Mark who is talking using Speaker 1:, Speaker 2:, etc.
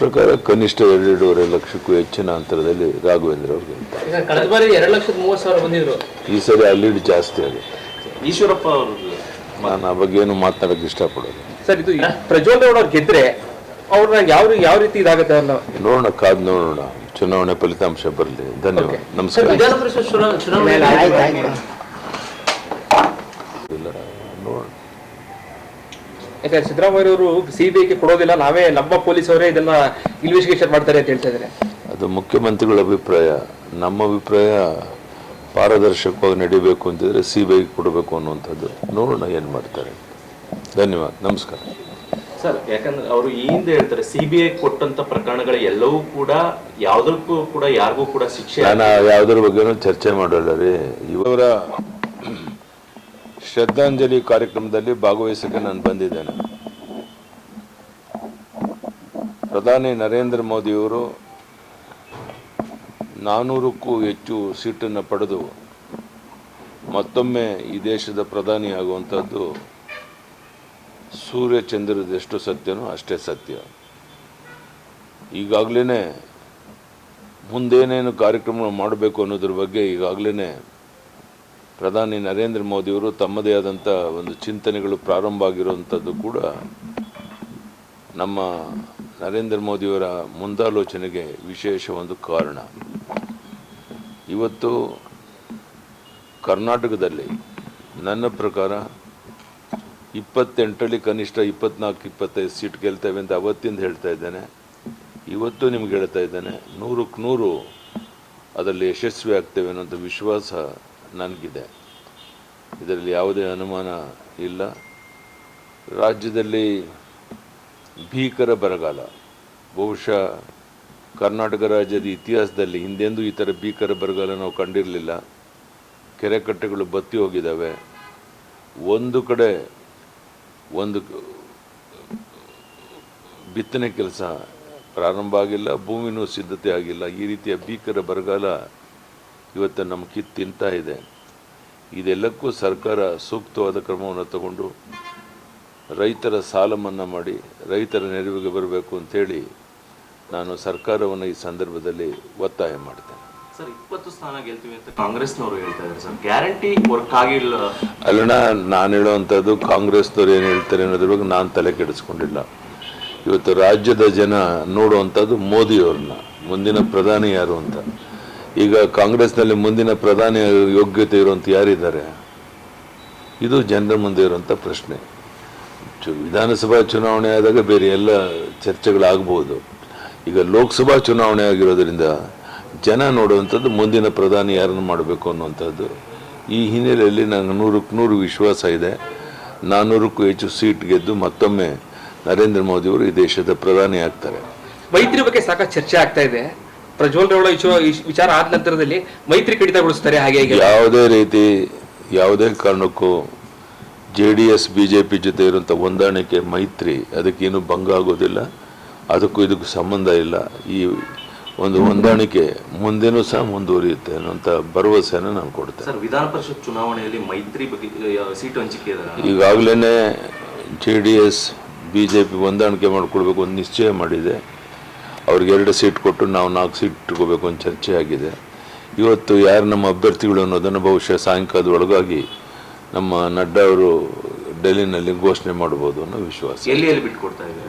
Speaker 1: ಪ್ರಕಾರ ಕನಿಷ್ಠ 2.5 ಲಕ್ಷಕ್ಕೂ ಹೆಚ್ಚಿನ ಅಂತರದಲ್ಲಿ ರಾಘವೇಂದ್ರ ಅವ್ರಿಗೆ
Speaker 2: ಕಳೆದ ಬಾರಿ 2,30,000 ಬಂದಿದ್ರು. ಈ
Speaker 1: ಸರಿ ಅಲ್ಲಿಡ್ ಜಾಸ್ತಿ ಅದು.
Speaker 2: ಈಶ್ವರಪ್ಪ ಅವರು
Speaker 1: ನಾನು ಆ ಬಗ್ಗೆ ಏನು ಮಾತನಾಡಕ್ಕೆ ಇಷ್ಟಪಡೋದು.
Speaker 2: ಸರ್, ಇದು ಪ್ರಜ್ವಲ್ ರೇವಣ್ಣ ಅವ್ರು ಗೆದ್ರೆ ಅವ್ರನ್ನ ಯಾವ ರೀತಿ ಇದಾಗುತ್ತೆ ಅಲ್ಲ
Speaker 1: ನೋಡೋಣ, ಕಾದ್ ನೋಡೋಣ, ಚುನಾವಣೆ ಫಲಿತಾಂಶ ಬರಲಿ. ಧನ್ಯವಾದ, ನಮಸ್ಕಾರ.
Speaker 2: ವಿಧಾನ ಪರಿಷತ್ ಚುನಾವಣೆ
Speaker 1: ನೋಡೋಣ.
Speaker 2: ಯಾಕಂದ್ರೆ ಸಿದ್ದರಾಮಯ್ಯ ಅವರು ಸಿಬಿಐಗೆ ಕೊಡೋದಿಲ್ಲ, ನಾವೇ ನಮ್ಮ ಪೊಲೀಸ್ ಅವರೇ ಇದನ್ನ ಇನ್ವೆಸ್ಟಿಗೇಷನ್ ಮಾಡ್ತಾರೆ ಅಂತ ಹೇಳ್ತಾ ಇದ್ದಾರೆ.
Speaker 1: ಅದು ಮುಖ್ಯಮಂತ್ರಿಗಳ ಅಭಿಪ್ರಾಯ. ನಮ್ಮ ಅಭಿಪ್ರಾಯ ಪಾರದರ್ಶಕವಾಗಿ ನಡೀಬೇಕು ಅಂತಿದ್ರೆ ಸಿಬಿಐ ಕೊಡಬೇಕು ಅನ್ನುವಂಥದ್ದು. ನೋಡೋಣ ಏನು ಮಾಡ್ತಾರೆ. ಧನ್ಯವಾದ, ನಮಸ್ಕಾರ.
Speaker 3: ಸರ್, ಯಾಕಂದ್ರೆ ಅವರು ಈ ಹಿಂದೆ ಹೇಳ್ತಾರೆ ಸಿಬಿಐ ಕೊಟ್ಟಂತ ಪ್ರಕರಣಗಳ ಎಲ್ಲವೂ ಕೂಡ ಯಾವುದಕ್ಕೂ ಕೂಡ ಯಾರಿಗೂ ಕೂಡ ಶಿಕ್ಷೆ.
Speaker 1: ನಾನು ಯಾವುದ್ರ ಬಗ್ಗೆನೂ ಚರ್ಚೆ ಮಾಡೋಲ್ಲ ರೀ. ಇವರ ಶ್ರದ್ಧಾಂಜಲಿ ಕಾರ್ಯಕ್ರಮದಲ್ಲಿ ಭಾಗವಹಿಸಕ್ಕೆ ನಾನು ಬಂದಿದ್ದೇನೆ. ಪ್ರಧಾನಿ ನರೇಂದ್ರ ಮೋದಿಯವರು 400ಕ್ಕೂ ಹೆಚ್ಚು ಸೀಟನ್ನು ಪಡೆದು ಮತ್ತೊಮ್ಮೆ ಈ ದೇಶದ ಪ್ರಧಾನಿ ಆಗುವಂಥದ್ದು ಸೂರ್ಯ ಚಂದ್ರದೆಷ್ಟು ಸತ್ಯನೋ ಅಷ್ಟೇ ಸತ್ಯ. ಈಗಾಗಲೇ ಮುಂದೇನೇನು ಕಾರ್ಯಕ್ರಮ ಮಾಡಬೇಕು ಅನ್ನೋದ್ರ ಬಗ್ಗೆ ಈಗಾಗಲೇ ಪ್ರಧಾನಿ ನರೇಂದ್ರ ಮೋದಿಯವರು ತಮ್ಮದೇ ಆದಂಥ ಒಂದು ಚಿಂತನೆಗಳು ಪ್ರಾರಂಭ ಆಗಿರುವಂಥದ್ದು ಕೂಡ ನಮ್ಮ ನರೇಂದ್ರ ಮೋದಿಯವರ ಮುಂದಾಲೋಚನೆಗೆ ವಿಶೇಷ ಒಂದು ಕಾರಣ. ಇವತ್ತು ಕರ್ನಾಟಕದಲ್ಲಿ ನನ್ನ ಪ್ರಕಾರ 28ರಲ್ಲಿ ಕನಿಷ್ಠ 24-25 ಸೀಟ್ ಗೆಲ್ತೇವೆ ಅಂತ ಅವತ್ತಿಂದ ಹೇಳ್ತಾ ಇದ್ದೇನೆ. ಇವತ್ತು ನಿಮ್ಗೆ ಹೇಳ್ತಾ ಇದ್ದೇನೆ, 100ಕ್ಕೆ 100 ಅದರಲ್ಲಿ ಯಶಸ್ವಿ ಆಗ್ತೇವೆ ಅನ್ನೋಂಥ ವಿಶ್ವಾಸ ನನಗಿದೆ. ಇದರಲ್ಲಿ ಯಾವುದೇ ಅನುಮಾನ ಇಲ್ಲ. ರಾಜ್ಯದಲ್ಲಿ ಭೀಕರ ಬರಗಾಲ, ಬಹುಶಃ ಕರ್ನಾಟಕ ರಾಜ್ಯದ ಇತಿಹಾಸದಲ್ಲಿ ಹಿಂದೆಂದೂ ಈ ಥರ ಭೀಕರ ಬರಗಾಲ ನಾವು ಕಂಡಿರಲಿಲ್ಲ. ಕೆರೆ ಕಟ್ಟೆಗಳು ಬತ್ತಿ ಹೋಗಿದ್ದಾವೆ. ಒಂದು ಕಡೆ ಒಂದು ಬಿತ್ತನೆ ಕೆಲಸ ಪ್ರಾರಂಭ ಆಗಿಲ್ಲ, ಭೂಮಿನೂ ಸಿದ್ಧತೆ ಆಗಿಲ್ಲ. ಈ ರೀತಿಯ ಭೀಕರ ಬರಗಾಲ ಇವತ್ತು ನಮ್ಮ ತಿಂತಾ ಇದೆ. ಇದೆಲ್ಲಕ್ಕೂ ಸರ್ಕಾರ ಸೂಕ್ತವಾದ ಕ್ರಮವನ್ನು ತಗೊಂಡು ರೈತರ ಸಾಲ ಮನ್ನಾ ಮಾಡಿ ರೈತರ ನೆರವಿಗೆ ಬರಬೇಕು ಅಂಥೇಳಿ ನಾನು ಸರ್ಕಾರವನ್ನು ಈ ಸಂದರ್ಭದಲ್ಲಿ ಒತ್ತಾಯ ಮಾಡ್ತೇನೆ.
Speaker 3: ಸರ್, 20 ಸ್ಥಾನ ಗೆಲ್ತೀವಿ ಅಂತ ಕಾಂಗ್ರೆಸ್ನವರು ಹೇಳ್ತಾ ಇದ್ದಾರೆ ಸರ್. ಗ್ಯಾರಂಟಿ ವರ್ಕ್ ಆಗಿಲ್ಲ
Speaker 1: ಅಲ್ಲಣ್ಣ. ನಾನು ಹೇಳುವಂಥದ್ದು ಕಾಂಗ್ರೆಸ್ನವ್ರು ಏನು ಹೇಳ್ತಾರೆ ಅನ್ನೋದ್ರ ಬಗ್ಗೆ ನಾನು ತಲೆ ಕೆಡಿಸ್ಕೊಂಡಿಲ್ಲ. ಇವತ್ತು ರಾಜ್ಯದ ಜನ ನೋಡುವಂಥದ್ದು ಮೋದಿಯವ್ರನ್ನ, ಮುಂದಿನ ಪ್ರಧಾನಿ ಯಾರು ಅಂತ. ಈಗ ಕಾಂಗ್ರೆಸ್ನಲ್ಲಿ ಮುಂದಿನ ಪ್ರಧಾನಿ ಯೋಗ್ಯತೆ ಇರುವಂಥ ಯಾರಿದ್ದಾರೆ? ಇದು ಜನರ ಮುಂದೆ ಇರುವಂಥ ಪ್ರಶ್ನೆ. ವಿಧಾನಸಭಾ ಚುನಾವಣೆ ಆದಾಗ ಬೇರೆ ಎಲ್ಲ ಚರ್ಚೆಗಳಾಗ್ಬೋದು. ಈಗ ಲೋಕಸಭಾ ಚುನಾವಣೆ ಆಗಿರೋದ್ರಿಂದ ಜನ ನೋಡುವಂಥದ್ದು ಮುಂದಿನ ಪ್ರಧಾನಿ ಯಾರನ್ನು ಮಾಡಬೇಕು ಅನ್ನುವಂಥದ್ದು. ಈ ಹಿನ್ನೆಲೆಯಲ್ಲಿ ನನಗೆ 100ಕ್ಕೆ 100 ವಿಶ್ವಾಸ ಇದೆ. 400ಕ್ಕೂ ಹೆಚ್ಚು ಸೀಟ್ ಗೆದ್ದು ಮತ್ತೊಮ್ಮೆ ನರೇಂದ್ರ ಮೋದಿಯವರು ಈ ದೇಶದ ಪ್ರಧಾನಿ ಆಗ್ತಾರೆ.
Speaker 2: ಮೈತ್ರಿ ಬಗ್ಗೆ ಸಾಕಷ್ಟು ಚರ್ಚೆ ಆಗ್ತಾ ಇದೆ. ಪ್ರಜ್ವಲ್ ರೇವಣ್ಣ ವಿಚಾರ ಆದ ನಂತರದಲ್ಲಿ ಮೈತ್ರಿ ಕಡಿತಗೊಳಿಸ್ತಾರೆ. ಹಾಗೆ
Speaker 1: ಯಾವುದೇ ರೀತಿ ಯಾವುದೇ ಕಾರಣಕ್ಕೂ JDS BJP ಜೊತೆ ಇರುವಂಥ ಹೊಂದಾಣಿಕೆ ಮೈತ್ರಿ ಅದಕ್ಕೇನು ಭಂಗ ಆಗೋದಿಲ್ಲ. ಅದಕ್ಕೂ ಇದಕ್ಕೂ ಸಂಬಂಧ ಇಲ್ಲ. ಈ ಒಂದು ಹೊಂದಾಣಿಕೆ ಮುಂದೇನೂ ಸಹ ಮುಂದುವರಿಯುತ್ತೆ ಅನ್ನೋಂಥ ಭರವಸೆಯನ್ನು ನಾನು ಕೊಡ್ತೇನೆ.
Speaker 3: ಸರ್, ವಿಧಾನ ಪರಿಷತ್ ಚುನಾವಣೆಯಲ್ಲಿ ಮೈತ್ರಿ ಬಗ್ಗೆ ಸೀಟು ಹಂಚಿಕೆ
Speaker 1: ಈಗಾಗಲೇ JDS BJP ಹೊಂದಾಣಿಕೆ ಮಾಡಿಕೊಡ್ಬೇಕು ಒಂದು ನಿಶ್ಚಯ ಮಾಡಿದೆ. ಅವ್ರಿಗೆ 2 ಸೀಟ್ ಕೊಟ್ಟು ನಾವು 4 ಸೀಟ್ ಇಟ್ಕೋಬೇಕು ಅಂತ ಚರ್ಚೆ ಆಗಿದೆ. ಇವತ್ತು ಯಾರು ನಮ್ಮ ಅಭ್ಯರ್ಥಿಗಳು ಅನ್ನೋದನ್ನು ಬಹುಶಃ ಸಾಯಂಕಾಲದ ಒಳಗಾಗಿ ನಮ್ಮ ನಡ್ಡಾ ಅವರು ಡೆಲ್ಲಿನಲ್ಲಿ ಘೋಷಣೆ ಮಾಡ್ಬೋದು ಅನ್ನೋ ವಿಶ್ವಾಸ.
Speaker 3: ಎಲ್ಲಿ ಬಿಟ್ಟು ಕೊಡ್ತಾ ಇದ್ದಾರೆ?